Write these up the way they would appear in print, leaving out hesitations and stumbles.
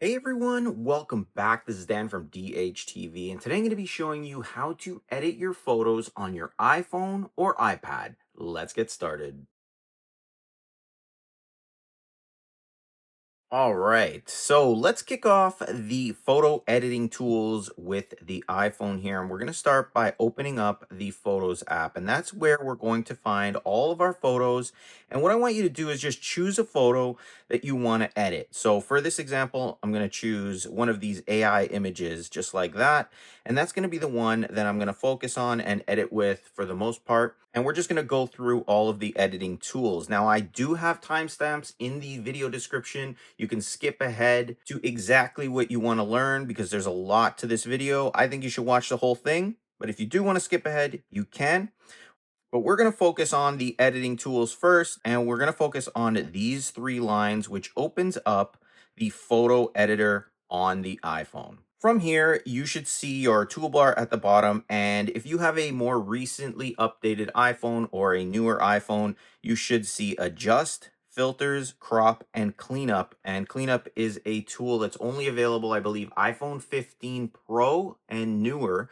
Hey everyone, welcome back. This is Dan from DHTV, and today I'm going to be showing you how to edit your photos on your iPhone or iPad. Let's get started. All right, so let's kick off the photo editing tools with the iPhone here. And we're going to start by opening up the Photos app. And that's where we're going to find all of our photos. And what I want you to do is just choose a photo that you want to edit. So for this example, I'm going to choose one of these AI images just like that. And that's going to be the one that I'm going to focus on and edit with for the most part. And we're just going to go through all of the editing tools. Now, I do have timestamps in the video description. You can skip ahead to exactly what you want to learn because there's a lot to this video. I think you should watch the whole thing. But if you do want to skip ahead, you can. But we're going to focus on the editing tools first, and we're going to focus on these three lines, which opens up the photo editor on the iPhone. From here, you should see your toolbar at the bottom, and if you have a more recently updated iPhone or a newer iPhone, you should see Adjust, Filters, Crop, and Cleanup. And Cleanup is a tool that's only available, I believe, iPhone 15 Pro and newer.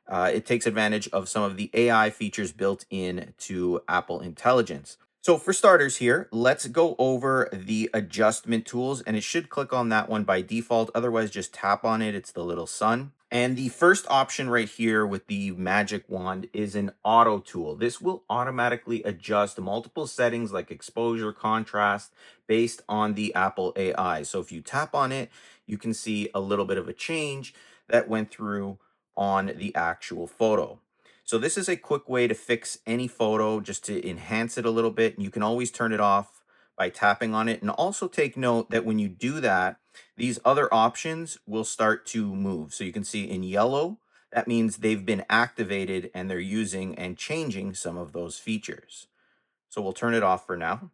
It takes advantage of some of the AI features built in to Apple Intelligence. So for starters here, let's go over the adjustment tools, and it should click on that one by default. Otherwise, just tap on it. It's the little sun. And the first option right here with the magic wand is an auto tool. This will automatically adjust multiple settings like exposure, contrast, based on the Apple AI. So if you tap on it, you can see a little bit of a change that went through on the actual photo. So this is a quick way to fix any photo just to enhance it a little bit. And you can always turn it off by tapping on it. And also take note that when you do that, these other options will start to move. So you can see in yellow, that means they've been activated and they're using and changing some of those features. So we'll turn it off for now.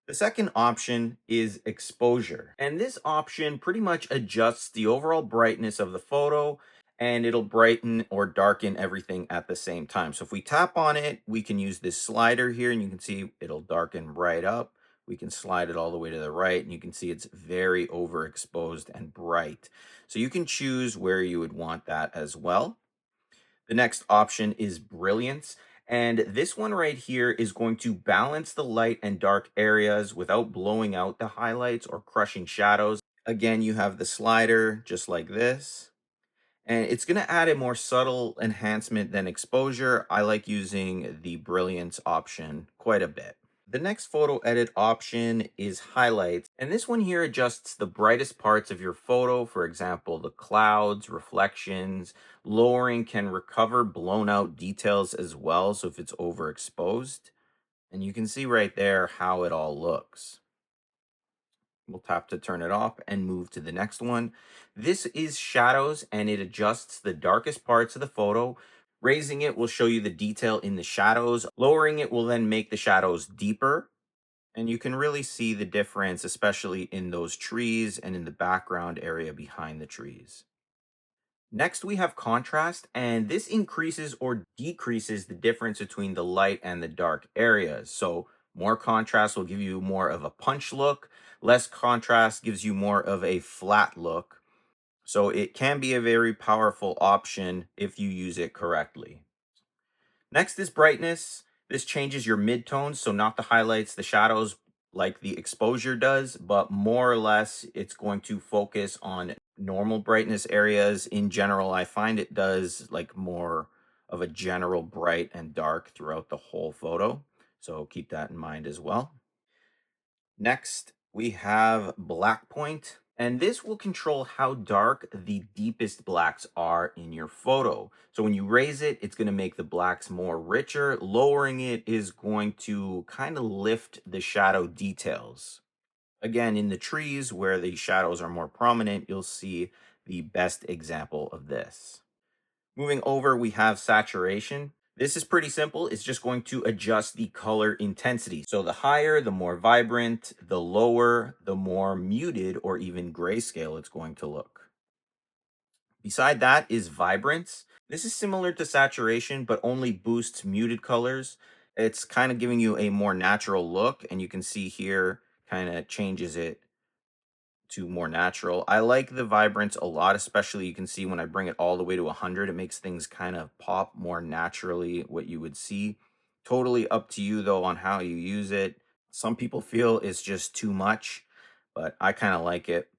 The second option is exposure. And this option pretty much adjusts the overall brightness of the photo, and it'll brighten or darken everything at the same time. So if we tap on it, we can use this slider here and you can see it'll darken right up. We can slide it all the way to the right and you can see it's very overexposed and bright. So you can choose where you would want that as well. The next option is Brilliance. And this one right here is going to balance the light and dark areas without blowing out the highlights or crushing shadows. Again, you have the slider just like this. And it's going to add a more subtle enhancement than exposure. I like using the Brilliance option quite a bit. The next photo edit option is highlights. And this one here adjusts the brightest parts of your photo. For example, the clouds, reflections. Lowering can recover blown out details as well. So if it's overexposed, and you can see right there how it all looks. We'll tap to turn it off and move to the next one. This is shadows and it adjusts the darkest parts of the photo. Raising it will show you the detail in the shadows. Lowering it will then make the shadows deeper. And you can really see the difference, especially in those trees and in the background area behind the trees. Next, we have contrast, and this increases or decreases the difference between the light and the dark areas. So more contrast will give you more of a punch look. Less contrast gives you more of a flat look. So it can be a very powerful option if you use it correctly. Next is brightness. This changes your midtones, so not the highlights, the shadows like the exposure does, but more or less it's going to focus on normal brightness areas. In general, I find it does like more of a general bright and dark throughout the whole photo. So keep that in mind as well. Next, we have black point, and this will control how dark the deepest blacks are in your photo. So when you raise it, it's going to make the blacks more richer. Lowering it is going to kind of lift the shadow details. Again, in the trees where the shadows are more prominent, you'll see the best example of this. Moving over, we have saturation. This is pretty simple. It's just going to adjust the color intensity. So the higher, the more vibrant, the lower, the more muted or even grayscale it's going to look. Beside that is vibrance. This is similar to saturation, but only boosts muted colors. It's kind of giving you a more natural look, and you can see here kind of changes it to more natural. I like the Vibrance a lot, especially you can see when I bring it all the way to 100, it makes things kind of pop more naturally, what you would see. Totally up to you though on how you use it. Some people feel it's just too much, but I kind of like it.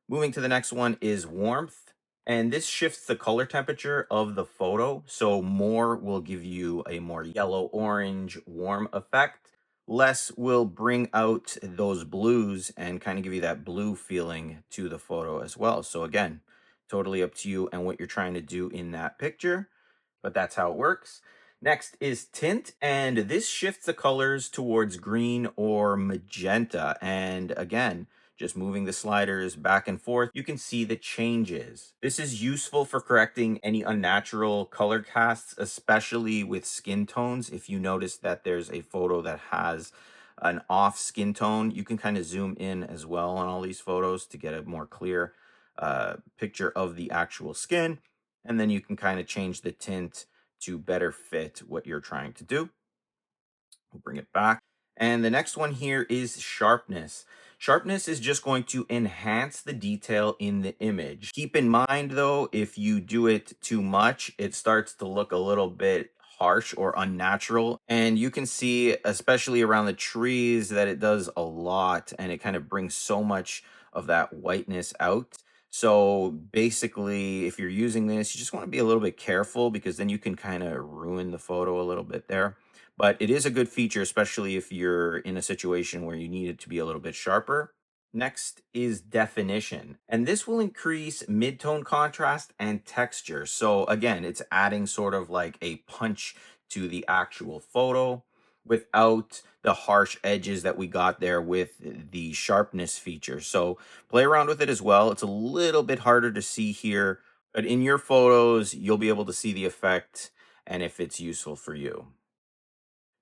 Moving to the next one is warmth. And this shifts the color temperature of the photo. So more will give you a more yellow, orange, warm effect. Less will bring out those blues and kind of give you that blue feeling to the photo as well. So again, totally up to you and what you're trying to do in that picture, but that's how it works. Next is tint, and this shifts the colors towards green or magenta. And again, just moving the sliders back and forth, you can see the changes. This is useful for correcting any unnatural color casts, especially with skin tones. If you notice that there's a photo that has an off skin tone, you can kind of zoom in as well on all these photos to get a more clear picture of the actual skin. And then you can kind of change the tint to better fit what you're trying to do. We'll bring it back. And the next one here is sharpness. Sharpness is just going to enhance the detail in the image. Keep in mind though, if you do it too much, it starts to look a little bit harsh or unnatural. And you can see, especially around the trees, that it does a lot and it kind of brings so much of that whiteness out. So basically, if you're using this, you just want to be a little bit careful because then you can kind of ruin the photo a little bit there. But it is a good feature, especially if you're in a situation where you need it to be a little bit sharper. Next is definition, and this will increase mid-tone contrast and texture. So again, it's adding sort of like a punch to the actual photo without the harsh edges that we got there with the sharpness feature. So play around with it as well. It's a little bit harder to see here, but in your photos, you'll be able to see the effect and if it's useful for you.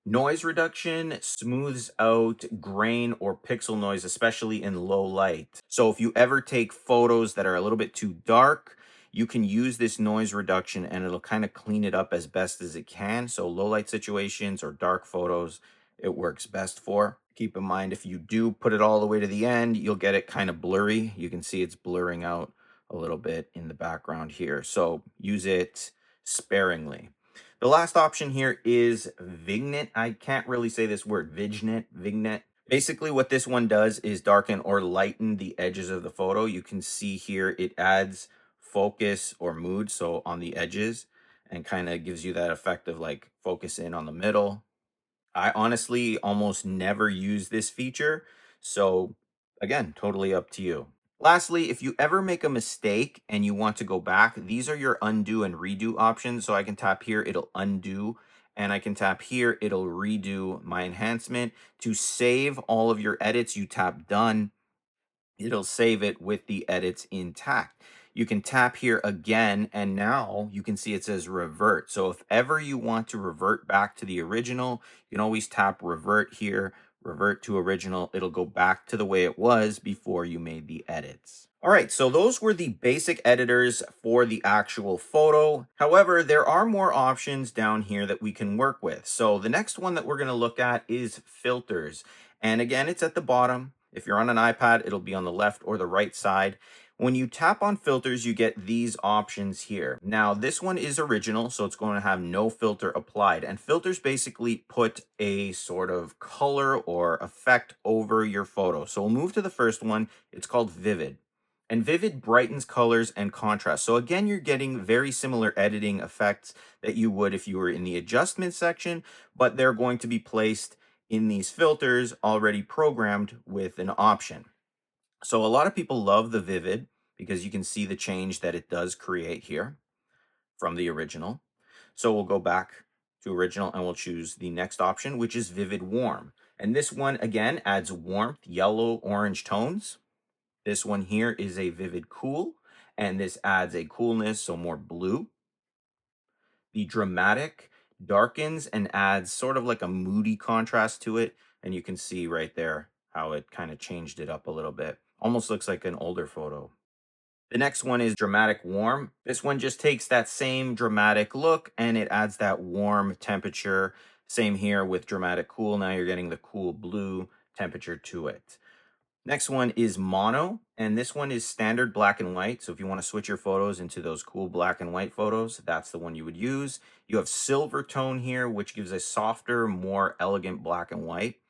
Noise reduction smooths out grain or pixel noise, especially in low light. So if you ever take photos that are a little bit too dark, you can use this noise reduction and it'll kind of clean it up as best as it can. So low light situations or dark photos, it works best for. Keep in mind, if you do put it all the way to the end, you'll get it kind of blurry. You can see it's blurring out a little bit in the background here. So use it sparingly. The last option here is Vignette. I can't really say this word, Vignette. Basically, what this one does is darken or lighten the edges of the photo. You can see here it adds focus or mood, so on the edges, and kind of gives you that effect of like focus in on the middle. I honestly almost never use this feature, so again, totally up to you. Lastly, if you ever make a mistake and you want to go back, these are your undo and redo options. So I can tap here, it'll undo, and I can tap here, it'll redo my enhancement. To save all of your edits, you tap done, it'll save it with the edits intact. You can tap here again, and now you can see it says revert. So if ever you want to revert back to the original, you can always tap revert here, revert to original. It'll go back to the way it was before you made the edits. All right, so those were the basic editors for the actual photo. However, there are more options down here that we can work with. So the next one that we're going to look at is filters. And again, it's at the bottom. If you're on an iPad, it'll be on the left or the right side. When you tap on filters, you get these options here. Now, this one is original, so it's going to have no filter applied. And filters basically put a sort of color or effect over your photo. So we'll move to the first one. It's called Vivid. And Vivid brightens colors and contrast. So again, you're getting very similar editing effects that you would if you were in the adjustment section, but they're going to be placed in these filters already programmed with an option. So a lot of people love the Vivid because you can see the change that it does create here from the original. So we'll go back to original and we'll choose the next option, which is Vivid Warm. And this one again adds warmth, yellow, orange tones. This one here is a Vivid Cool, and this adds a coolness, so more blue. The Dramatic darkens and adds sort of like a moody contrast to it. And you can see right there how it kind of changed it up a little bit. Almost looks like an older photo. The next one is Dramatic Warm. This one just takes that same dramatic look and it adds that warm temperature. Same here with Dramatic Cool. Now you're getting the cool blue temperature to it. Next one is mono, and this one is standard black and white. So if you want to switch your photos into those cool black and white photos, that's the one you would use. You have silver tone here, which gives a softer, more elegant black and white.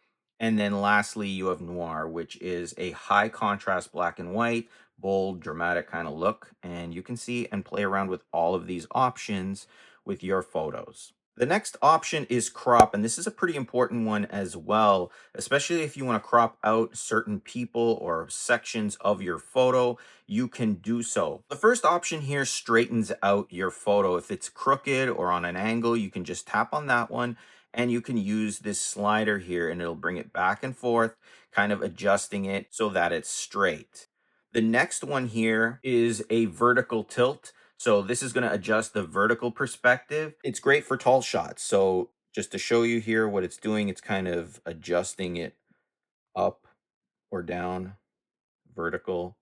And then lastly, you have noir, which is a high contrast black and white, bold, dramatic kind of look. And you can see and play around with all of these options with your photos. The next option is crop, and this is a pretty important one as well, especially if you want to crop out certain people or sections of your photo, you can do so. The first option here straightens out your photo. If it's crooked or on an angle, you can just tap on that one and you can use this slider here and it'll bring it back and forth, kind of adjusting it so that it's straight. The next one here is a vertical tilt. So this is going to adjust the vertical perspective. It's great for tall shots. So just to show you here what it's doing, it's kind of adjusting it up or down, vertical,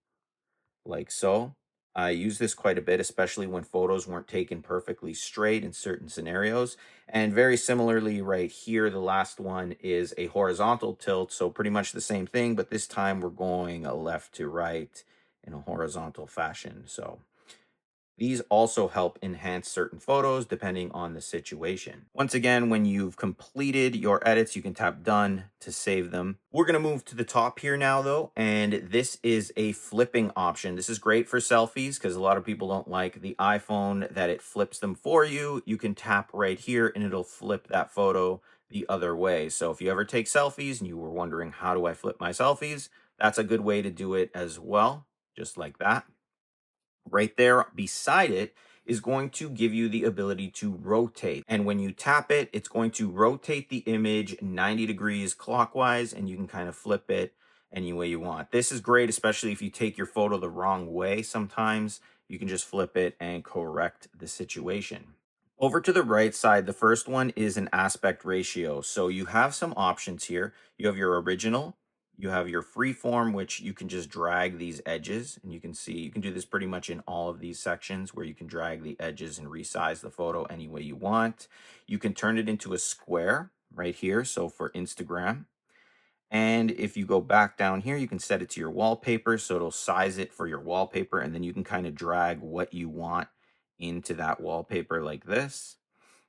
like so. I use this quite a bit, especially when photos weren't taken perfectly straight in certain scenarios. And very similarly, right here, the last one is a horizontal tilt. So pretty much the same thing, but this time we're going left to right in a horizontal fashion. So these also help enhance certain photos depending on the situation. Once again, when you've completed your edits, you can tap done to save them. We're going to move to the top here now though, and this is a flipping option. This is great for selfies because a lot of people don't like the iPhone that it flips them for you. You can tap right here and it'll flip that photo the other way. So if you ever take selfies and you were wondering how do I flip my selfies, that's a good way to do it as well, just like that. Right there beside it is going to give you the ability to rotate. And when you tap it, it's going to rotate the image 90 degrees clockwise and you can kind of flip it any way you want. This is great, especially if you take your photo the wrong way sometimes. You can just flip it and correct the situation. Over to the right side, the first one is an aspect ratio. So you have some options here. You have your original, you have your freeform, which you can just drag these edges. And you can see, you can do this pretty much in all of these sections where you can drag the edges and resize the photo any way you want. You can turn it into a square right here. So for Instagram. And if you go back down here, you can set it to your wallpaper. So it'll size it for your wallpaper. And then you can kind of drag what you want into that wallpaper like this.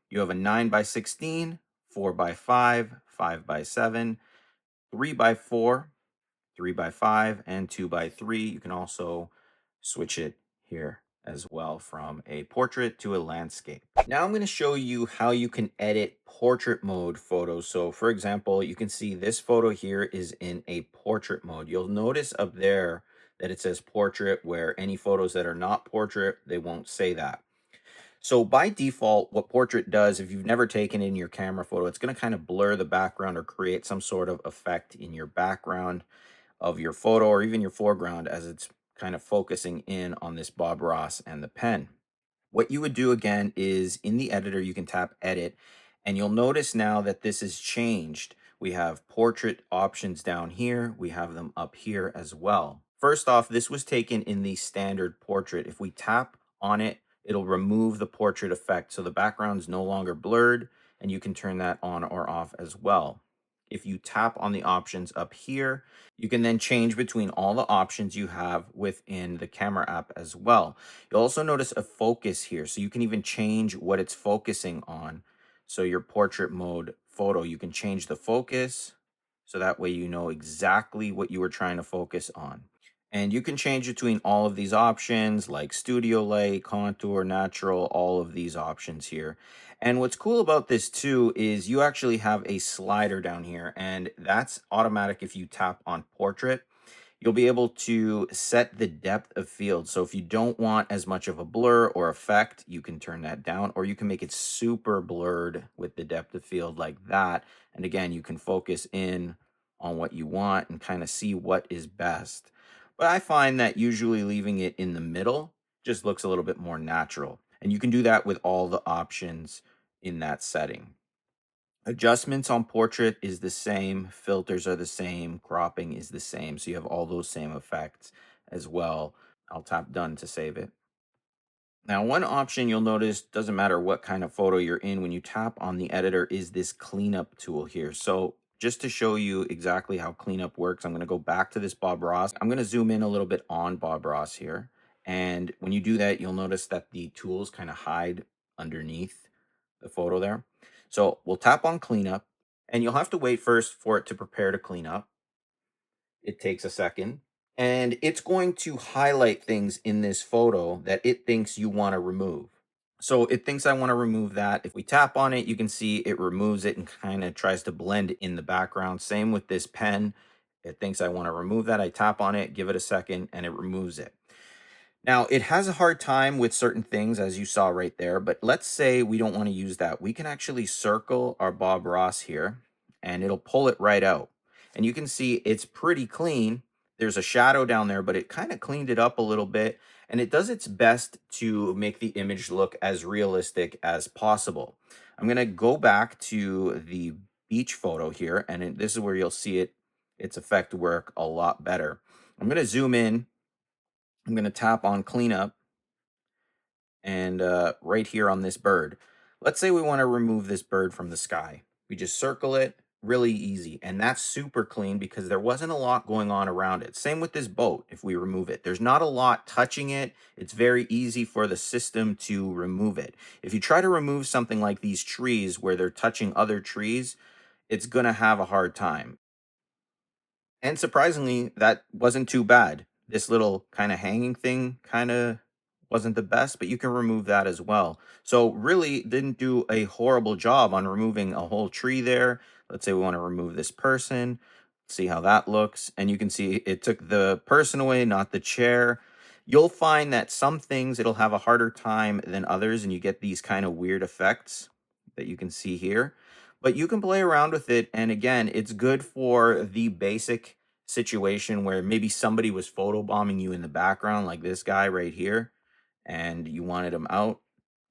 You have a 9 by 16, 4 by 5, 5 by 7, 3 by 4, 3 by 5, and 2 by 3. You can also switch it here as well from a portrait to a landscape. Now I'm going to show you how you can edit portrait mode photos. So for example, you can see this photo here is in a portrait mode. You'll notice up there that it says portrait, where any photos that are not portrait, they won't say that. So by default, what portrait does, if you've never taken in your camera photo, it's going to kind of blur the background or create some sort of effect in your background of your photo or even your foreground as it's kind of focusing in on this Bob Ross and the pen. What you would do again is in the editor, you can tap edit and you'll notice now that this has changed. We have portrait options down here. We have them up here as well. First off, this was taken in the standard portrait. If we tap on it, it'll remove the portrait effect. So the background's no longer blurred and you can turn that on or off as well. If you tap on the options up here, you can then change between all the options you have within the camera app as well. You'll also notice a focus here. So you can even change what it's focusing on. So your portrait mode photo, you can change the focus. So that way you know exactly what you were trying to focus on. And you can change between all of these options like studio light, contour, natural, all of these options here. And what's cool about this too is you actually have a slider down here and that's automatic if you tap on portrait. You'll be able to set the depth of field. So if you don't want as much of a blur or effect, you can turn that down, or you can make it super blurred with the depth of field like that. And again, you can focus in on what you want and kind of see what is best. But I find that usually leaving it in the middle just looks a little bit more natural. And you can do that with all the options in that setting. Adjustments on portrait is the same, filters are the same, cropping is the same. So you have all those same effects as well. I'll tap done to save it. Now, one option you'll notice doesn't matter what kind of photo you're in when you tap on the editor is this cleanup tool here. So Just to show you exactly how cleanup works, I'm going to go back to this Bob Ross. I'm going to zoom in a little bit on Bob Ross here. And when you do that, you'll notice that the tools kind of hide underneath the photo there. So we'll tap on cleanup, and you'll have to wait first for it to prepare to clean up. It takes a second, and it's going to highlight things in this photo that it thinks you want to remove. So it thinks I want to remove that. If we tap on it, you can see it removes it and kind of tries to blend in the background. Same with this pen. It thinks I want to remove that. I tap on it, give it a second, and it removes it. Now, it has a hard time with certain things, as you saw right there, but let's say we don't want to use that. We can actually circle our Bob Ross here, and it'll pull it right out. And you can see it's pretty clean. There's a shadow down there, but it kind of cleaned it up a little bit, and it does its best to make the image look as realistic as possible. I'm going to go back to the beach photo here, and this is where you'll see its effect work a lot better. I'm going to zoom in. I'm going to tap on cleanup and right here on this bird. Let's say we want to remove this bird from the sky. We just circle it, really easy. And that's super clean because there wasn't a lot going on around it. Same with this boat, if we remove it. There's not a lot touching it. It's very easy for the system to remove it. If you try to remove something like these trees where they're touching other trees, it's going to have a hard time. And surprisingly, that wasn't too bad. This little kind of hanging thing kind of wasn't the best, but you can remove that as well. So really didn't do a horrible job on removing a whole tree there. Let's say we want to remove this person, see how that looks. And you can see it took the person away, not the chair. You'll find that some things it'll have a harder time than others, and you get these kind of weird effects that you can see here. But you can play around with it. And again, it's good for the basic situation where maybe somebody was photobombing you in the background, like this guy right here, and you wanted him out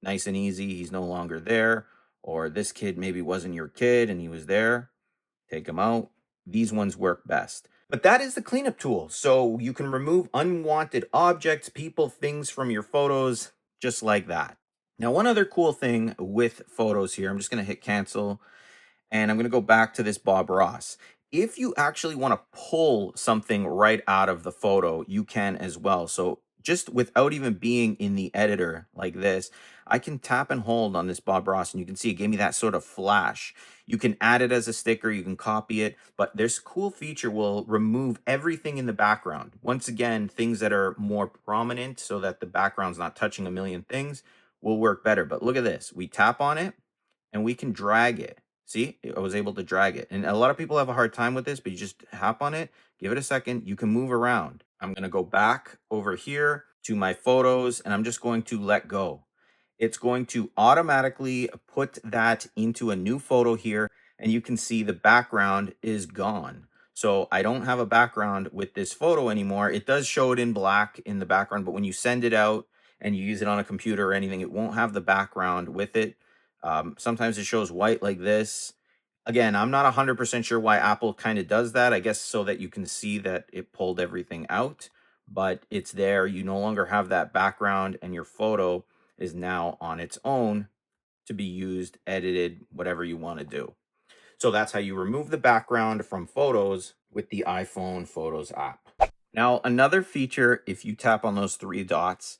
nice and easy. He's no longer there. Or this kid maybe wasn't your kid and he was there. Take him out. These ones work best. But that is the cleanup tool. So you can remove unwanted objects, people, things from your photos just like that. Now, one other cool thing with photos here, I'm just going to hit cancel and I'm going to go back to this Bob Ross. If you actually want to pull something right out of the photo, you can as well. So just without even being in the editor like this, I can tap and hold on this Bob Ross and you can see it gave me that sort of flash. You can add it as a sticker, you can copy it, but this cool feature will remove everything in the background. Once again, things that are more prominent so that the background's not touching a million things will work better. But look at this. We tap on it and we can drag it. See, I was able to drag it. And a lot of people have a hard time with this, but you just tap on it, give it a second, you can move around. I'm going to go back over here to my photos and I'm just going to let go. It's going to automatically put that into a new photo here and you can see the background is gone. So I don't have a background with this photo anymore. It does show it in black in the background, but when you send it out and you use it on a computer or anything, it won't have the background with it. Sometimes it shows white like this. Again, I'm not 100% sure why Apple kind of does that. I guess so that you can see that it pulled everything out, but it's there. You no longer have that background, and your photo is now on its own to be used, edited, whatever you want to do. So that's how you remove the background from photos with the iPhone Photos app. Now, another feature, if you tap on those three dots,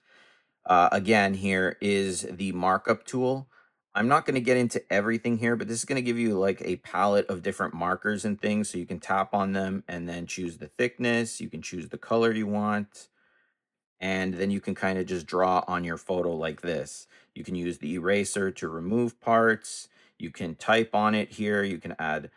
again, here is the markup tool. I'm not going to get into everything here, but this is going to give you like a palette of different markers and things. So you can tap on them and then choose the thickness. You can choose the color you want. And then you can kind of just draw on your photo like this. You can use the eraser to remove parts. You can type on it here. You can add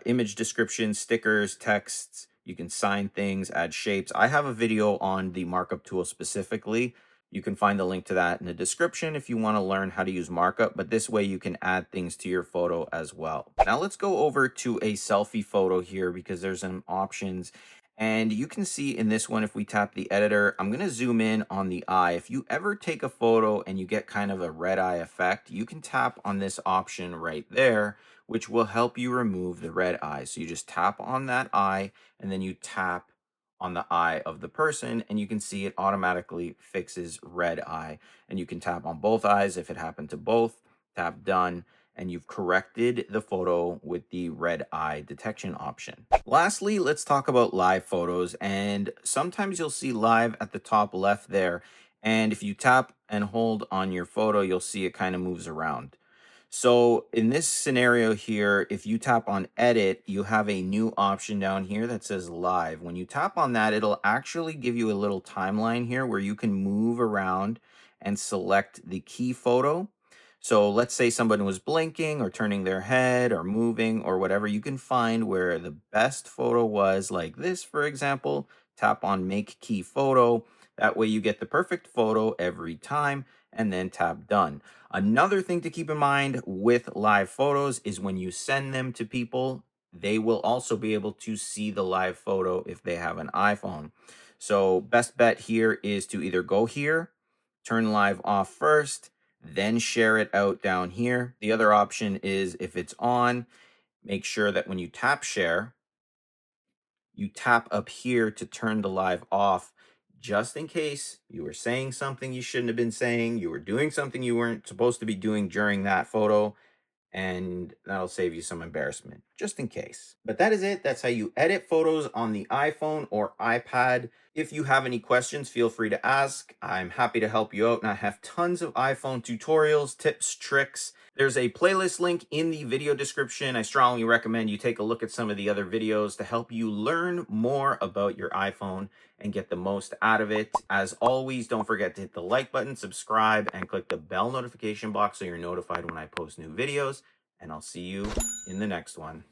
image descriptions, stickers, texts. You can sign things, add shapes. I have a video on the markup tool specifically. You can find the link to that in the description if you want to learn how to use markup, but this way you can add things to your photo as well. Now let's go over to a selfie photo here because there's some options. And you can see in this one, if we tap the editor, I'm going to zoom in on the eye. If you ever take a photo and you get kind of a red eye effect, you can tap on this option right there, which will help you remove the red eye. So you just tap on that eye and then you tap on the eye of the person and you can see it automatically fixes red eye. And you can tap on both eyes if it happened to both, tap done, and you've corrected the photo with the red eye detection option. Lastly, let's talk about live photos. And sometimes you'll see live at the top left there. And if you tap and hold on your photo, you'll see it kind of moves around. So in this scenario here, if you tap on edit, you have a new option down here that says live. When you tap on that, it'll actually give you a little timeline here where you can move around and select the key photo. So let's say someone was blinking or turning their head or moving or whatever, you can find where the best photo was, like this, for example. Tap on make key photo. That way you get the perfect photo every time, and then tap done. Another thing to keep in mind with live photos is when you send them to people, they will also be able to see the live photo if they have an iPhone. So best bet here is to either go here, turn live off first, then share it out down here. The other option is if it's on, make sure that when you tap share, you tap up here to turn the live off, just in case you were saying something you shouldn't have been saying, you were doing something you weren't supposed to be doing during that photo, and that'll save you some embarrassment, just in case. But that is it. That's how you edit photos on the iPhone or iPad. If you have any questions, feel free to ask. I'm happy to help you out, and I have tons of iPhone tutorials, tips, tricks. There's a playlist link in the video description. I strongly recommend you take a look at some of the other videos to help you learn more about your iPhone and get the most out of it. As always, don't forget to hit the like button, subscribe, and click the bell notification box so you're notified when I post new videos. And I'll see you in the next one.